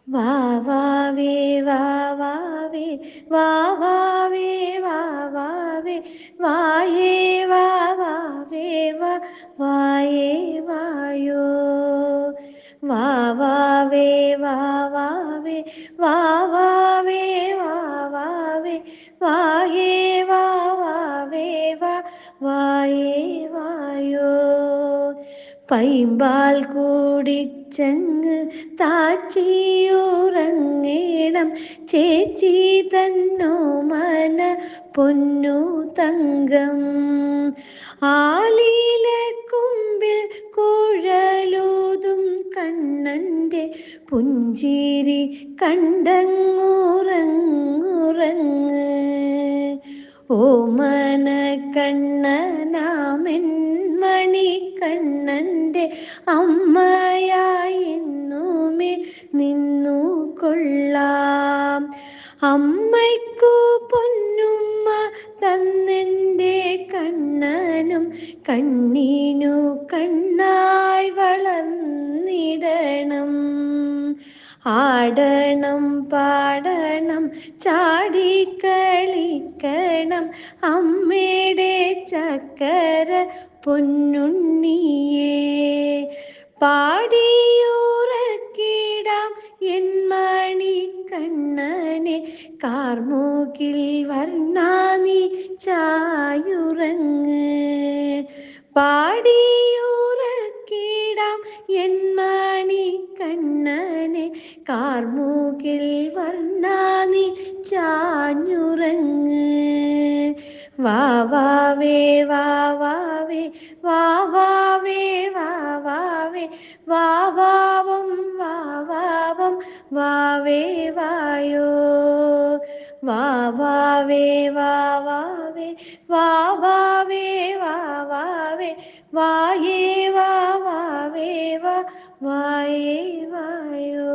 വാ വാവേ വാ വാവേ വാ വാവേ വാ വാവേ വായേ വാ വാവേ വാ വായേ വായോ വാ വാവേ വാ വാവേ വാ വാവേ വാ വാവേ വായേ വാ വാവേ വാ വായേ വായോ പൈമ്പാൽ കൂടിച്ചങ്ങ് താച്ചിയുറങ്ങേണം ചേച്ചി തന്നോ മന പൊന്നു തങ്കം ആലീല കുമ്പിൽ കുഴലൂതും കണ്ണൻ്റെ പുഞ്ചിരി കണ്ടങ്ങുറങ്ങുറങ്ങ് ഓമന കണ്ണനാമെൻ മണിക്കണ്ണൻ്റെ അമ്മയായി എന്നുമേ നിന്നു കൊള്ളാം അമ്മയ്ക്കു പൊന്നുമ്മ തന്നെൻ്റെ കണ്ണനും കണ്ണീനു കണ്ണായി വളർന്നിടണം ആടണം പാടണം ചാടിക്കളിക്കണം അമ്മയുടെ ചക്കര പൊന്നുണ്ണിയേ പാടിയുറക്കിടാം എൻ മണി കണ്ണനെ കാർമൂക്കിൽ വർണ്ണാനി ചായുറങ്ങ് പാടിയുറക്കിടാം എൻ മണി കണ്ണനെ കാർമൂക്കിൽ വർണ്ണാനി ചാഞ്ഞുറങ്ങ് വാ വാവേ വാ വാവേ വാ വാവേ വാ വാവേ വാ വാവം വാ വാവം വാവേ വായോ വാ വാവേ വാ വാവേ വാ വാവേ വാ വാവേ വായേ വാ വാവേ വാ വായേ വായോ